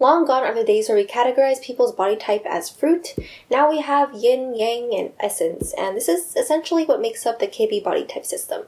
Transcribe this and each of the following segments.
Long gone are the days where we categorize people's body type as fruit. Now we have yin, yang, and essence, and this is essentially what makes up the Kibbe body type system.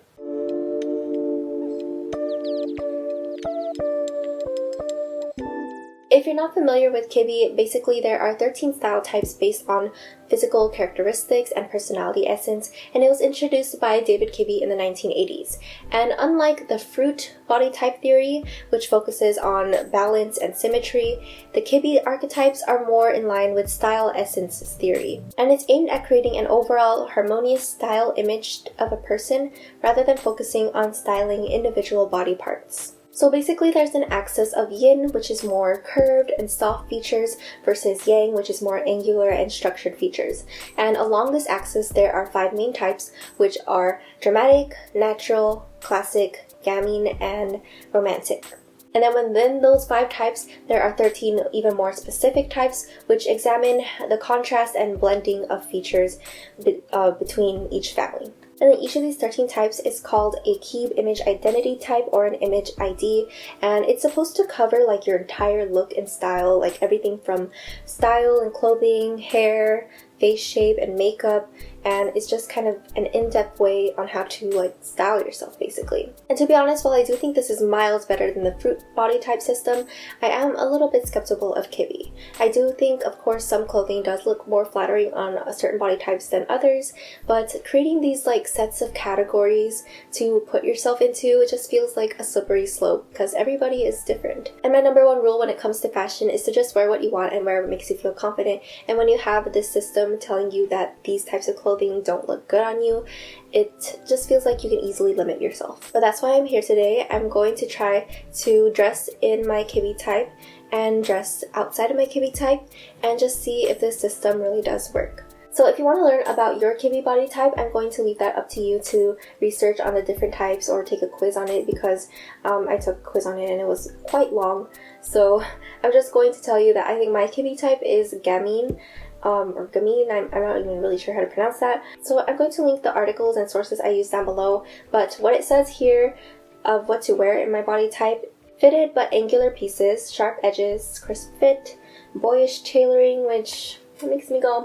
If you're not familiar with Kibbe, basically there are 13 style types based on physical characteristics and personality essence, and it was introduced by David Kibbe in the 1980s. And unlike the fruit body type theory, which focuses on balance and symmetry, the Kibbe archetypes are more in line with style essence theory. And it's aimed at creating an overall harmonious style image of a person rather than focusing on styling individual body parts. So basically there's an axis of yin, which is more curved and soft features, versus yang, which is more angular and structured features. And along this axis there are 5 main types, which are dramatic, natural, classic, gamine, and romantic. And then within those 5 types, there are 13 even more specific types, which examine the contrast and blending of features between each family. And then each of these 13 types is called a Kibbe image identity type, or an image ID, and it's supposed to cover like your entire look and style, like everything from style and clothing, hair, face shape, and makeup, and it's just kind of an in-depth way on how to like style yourself basically. And to be honest, while I do think this is miles better than the fruit body type system, I am a little bit skeptical of Kibbe. I do think, of course, some clothing does look more flattering on certain body types than others, but creating these like sets of categories to put yourself into, it just feels like a slippery slope because everybody is different. And my number 1 rule when it comes to fashion is to just wear what you want and wear what makes you feel confident. And when you have this system telling you that these types of clothing don't look good on you, it just feels like you can easily limit yourself. But that's why I'm here today. I'm going to try to dress in my Kibbe type and dress outside of my Kibbe type and just see if this system really does work. So if you want to learn about your Kibbe body type, I'm going to leave that up to you to research on the different types or take a quiz on it, because I took a quiz on it and it was quite long. So I'm just going to tell you that I think my Kibbe type is gamine, or gamine, I'm not even really sure how to pronounce that. So I'm going to link the articles and sources I use down below, but what it says here of what to wear in my body type: fitted but angular pieces, sharp edges, crisp fit, boyish tailoring, which makes me go,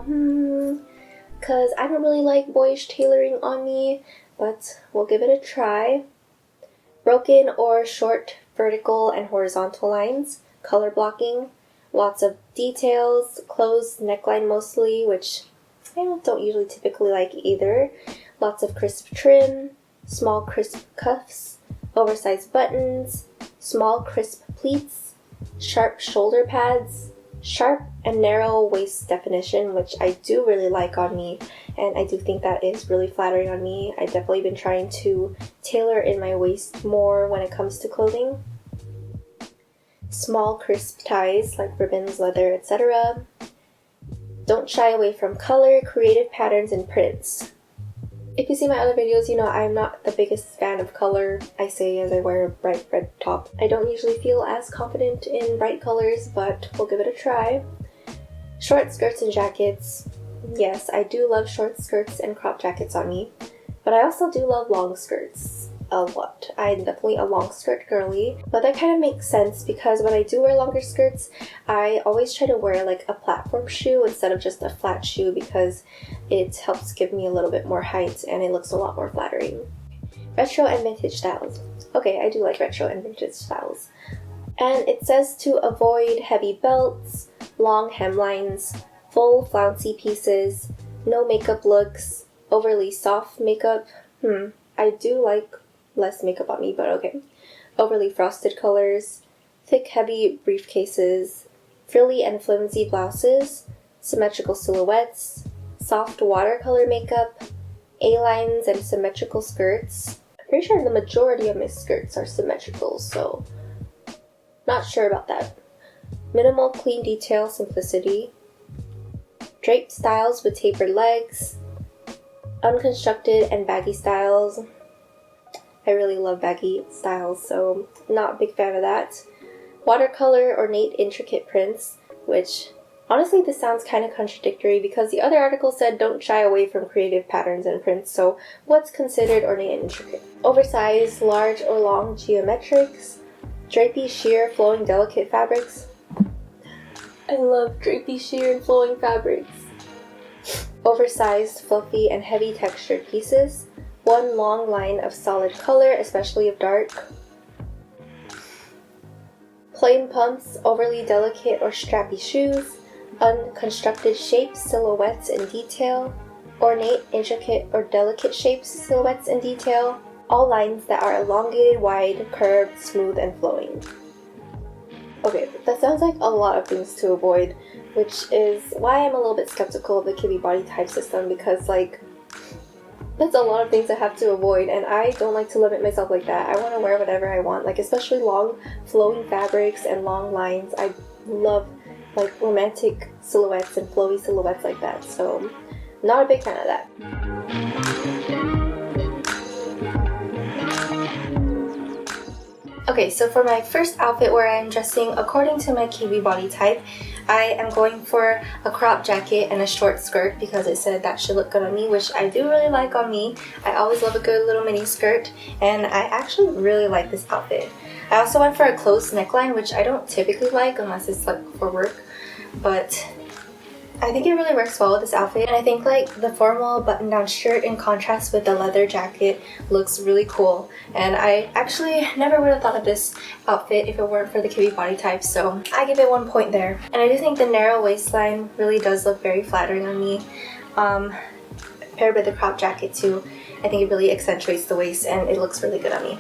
because I don't really like boyish tailoring on me, but we'll give it a try. Broken or short vertical and horizontal lines, color blocking, lots of details, closed neckline mostly, which I don't usually typically like either. Lots of crisp trim, small crisp cuffs, oversized buttons, small crisp pleats, sharp shoulder pads, sharp and narrow waist definition, which I do really like on me, and I do think that is really flattering on me. I've definitely been trying to tailor in my waist more when it comes to clothing. Small crisp ties like ribbons, leather, etc. Don't shy away from color, creative patterns, and prints. If you see my other videos, you know I'm not the biggest fan of color, I say as I wear a bright red top. I don't usually feel as confident in bright colors, but we'll give it a try. Short skirts and jackets. Yes, I do love short skirts and crop jackets on me, but I also do love long skirts a lot. I'm definitely a long skirt girly, but that kind of makes sense because when I do wear longer skirts, I always try to wear like a platform shoe instead of just a flat shoe, because it helps give me a little bit more height and it looks a lot more flattering. Retro and vintage styles. Okay, I do like retro and vintage styles. And it says to avoid heavy belts, long hemlines, full flouncy pieces, no makeup looks, overly soft makeup. I do like less makeup on me, but okay. Overly frosted colors, thick heavy briefcases, frilly and flimsy blouses, symmetrical silhouettes, soft watercolor makeup, A-lines and symmetrical skirts. I'm pretty sure the majority of my skirts are symmetrical, so not sure about that. Minimal clean detail simplicity, draped styles with tapered legs, unconstructed and baggy styles. I really love baggy styles, so not a big fan of that. Watercolor, ornate, intricate prints, which honestly this sounds kind of contradictory because the other article said don't shy away from creative patterns and prints, so what's considered ornate and intricate? Oversized, large or long geometrics, drapey, sheer, flowing, delicate fabrics, I love drapey sheer and flowing fabrics. Oversized, fluffy, and heavy textured pieces. One long line of solid color, especially of dark. Plain pumps, overly delicate or strappy shoes. Unconstructed shapes, silhouettes, and detail. Ornate, intricate, or delicate shapes, silhouettes, and detail. All lines that are elongated, wide, curved, smooth, and flowing. Okay, that sounds like a lot of things to avoid, which is why I'm a little bit skeptical of the Kibbe body type system, because like, that's a lot of things I have to avoid, and I don't like to limit myself like that. I want to wear whatever I want, like especially long flowing fabrics and long lines. I love like romantic silhouettes and flowy silhouettes like that, so not a big fan of that. Okay, so for my first outfit where I'm dressing according to my Kibbe body type, I am going for a crop jacket and a short skirt because it said that should look good on me, which I do really like on me. I always love a good little mini skirt, and I actually really like this outfit. I also went for a closed neckline, which I don't typically like unless it's like for work, but I think it really works well with this outfit, and I think like the formal button-down shirt in contrast with the leather jacket looks really cool. And I actually never would have thought of this outfit if it weren't for the Kibbe body type, so I give it 1 point there. And I do think the narrow waistline really does look very flattering on me. Paired with the crop jacket too, I think it really accentuates the waist and it looks really good on me.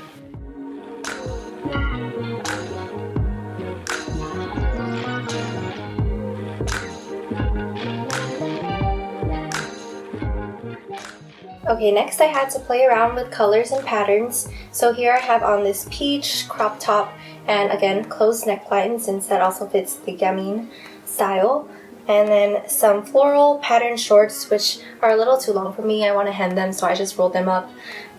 Okay, next I had to play around with colors and patterns. So here I have on this peach crop top and again closed neckline since that also fits the gamine style. And then some floral pattern shorts which are a little too long for me. I want to hem them, so I just rolled them up.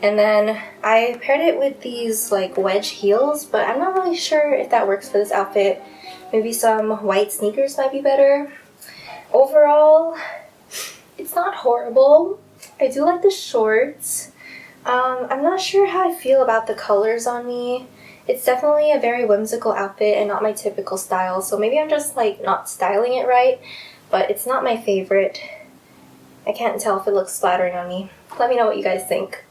And then I paired it with these like wedge heels, but I'm not really sure if that works for this outfit. Maybe some white sneakers might be better. Overall, it's not horrible. I do like the shorts. I'm not sure how I feel about the colors on me. It's definitely a very whimsical outfit and not my typical style, so maybe I'm just like not styling it right, but it's not my favorite. I can't tell if it looks flattering on me. Let me know what you guys think.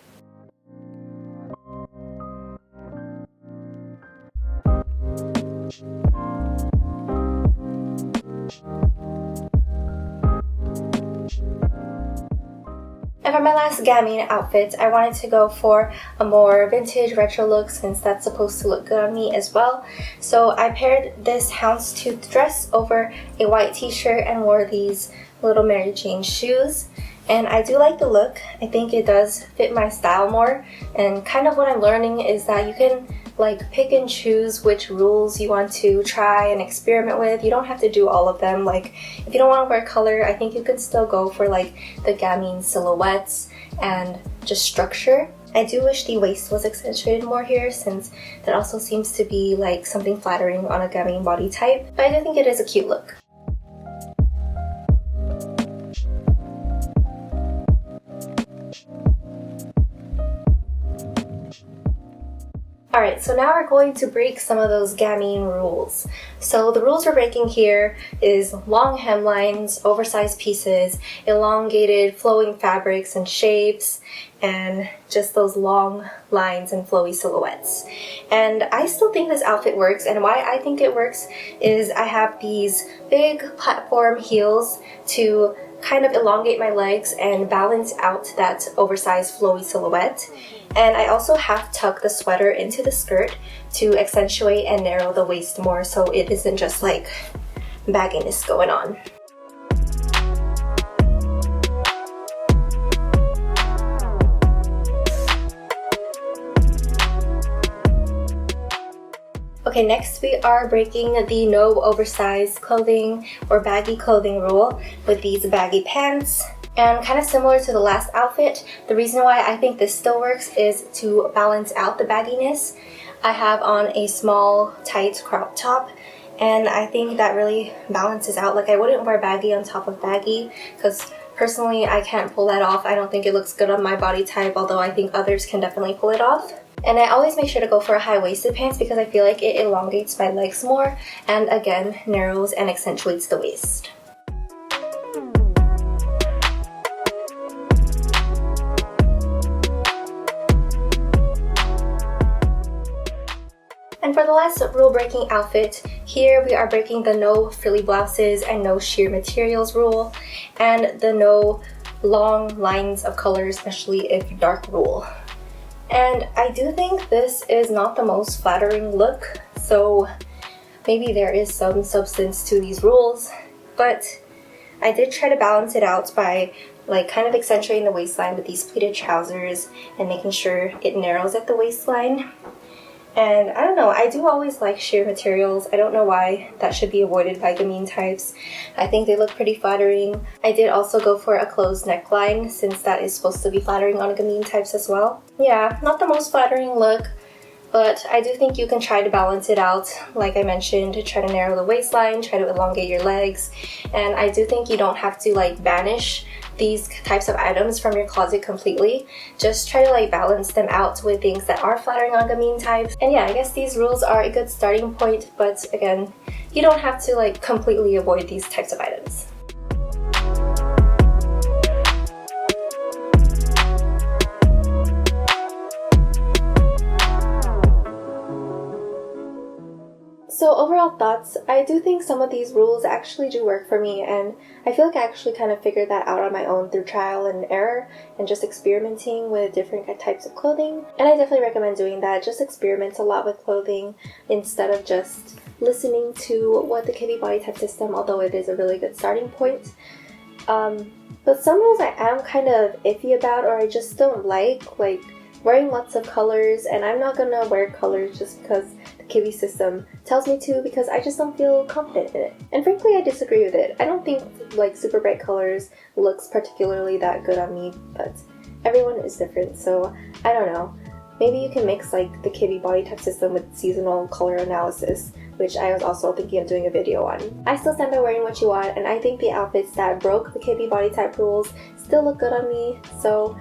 And for my last gamine outfit, I wanted to go for a more vintage retro look since that's supposed to look good on me as well. So I paired this houndstooth dress over a white t-shirt and wore these little Mary Jane shoes. And I do like the look. I think it does fit my style more. And kind of what I'm learning is that you can like pick and choose which rules you want to try and experiment with. You don't have to do all of them. Like if you don't want to wear color, I think you can still go for like the gamine silhouettes and just structure. I do wish the waist was accentuated more here since that also seems to be like something flattering on a gamine body type, but I do think it is a cute look. Alright, so now we're going to break some of those gamine rules. So the rules we're breaking here is long hemlines, oversized pieces, elongated flowing fabrics and shapes, and just those long lines and flowy silhouettes. And I still think this outfit works, and why I think it works is I have these big platform heels to kind of elongate my legs and balance out that oversized flowy silhouette. And I also half tuck the sweater into the skirt to accentuate and narrow the waist more so it isn't just like bagginess going on. Okay, next we are breaking the no oversized clothing or baggy clothing rule with these baggy pants. And kind of similar to the last outfit, the reason why I think this still works is to balance out the bagginess. I have on a small tight crop top, and I think that really balances out. Like I wouldn't wear baggy on top of baggy because personally I can't pull that off. I don't think it looks good on my body type, although I think others can definitely pull it off. And I always make sure to go for high-waisted pants because I feel like it elongates my legs more and again narrows and accentuates the waist. And for the last rule-breaking outfit, here we are breaking the no frilly blouses and no sheer materials rule, and the no long lines of color, especially if dark rule. And I do think this is not the most flattering look, so maybe there is some substance to these rules, but I did try to balance it out by like kind of accentuating the waistline with these pleated trousers and making sure it narrows at the waistline. And I don't know, I do always like sheer materials. I don't know why that should be avoided by gamine types. I think they look pretty flattering. I did also go for a closed neckline since that is supposed to be flattering on gamine types as well. Yeah, not the most flattering look, but I do think you can try to balance it out. Like I mentioned, try to narrow the waistline, try to elongate your legs. And I do think you don't have to like banish these types of items from your closet completely. Just try to like balance them out with things that are flattering on gamine types. And yeah, I guess these rules are a good starting point, but again, you don't have to like completely avoid these types of items. So overall thoughts, I do think some of these rules actually do work for me, and I feel like I actually kind of figured that out on my own through trial and error and just experimenting with different types of clothing. And I definitely recommend doing that. Just experiment a lot with clothing instead of just listening to what the Kibbe body type system, although it is a really good starting point. But some rules I am kind of iffy about, or I just don't like wearing lots of colors, and I'm not gonna wear colors just because the Kibbe system tells me to, because I just don't feel confident in it. And frankly, I disagree with it. I don't think like super bright colors looks particularly that good on me, but everyone is different, so I don't know. Maybe you can mix like the Kibbe body type system with seasonal color analysis, which I was also thinking of doing a video on. I still stand by wearing what you want, and I think the outfits that broke the Kibbe body type rules still look good on me, so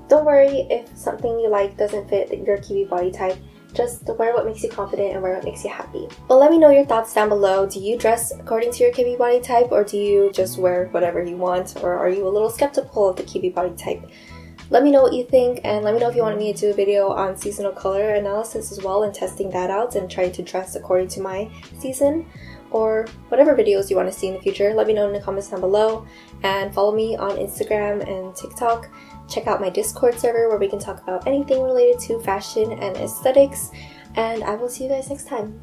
don't worry if something you like doesn't fit your Kibbe body type. Just wear what makes you confident and wear what makes you happy. But let me know your thoughts down below. Do you dress according to your Kibbe body type, or do you just wear whatever you want, or are you a little skeptical of the Kibbe body type? Let me know what you think, and let me know if you want me to do a video on seasonal color analysis as well and testing that out and trying to dress according to my season, or whatever videos you want to see in the future. Let me know in the comments down below, and follow me on Instagram and TikTok. Check out my Discord server where we can talk about anything related to fashion and aesthetics, and I will see you guys next time.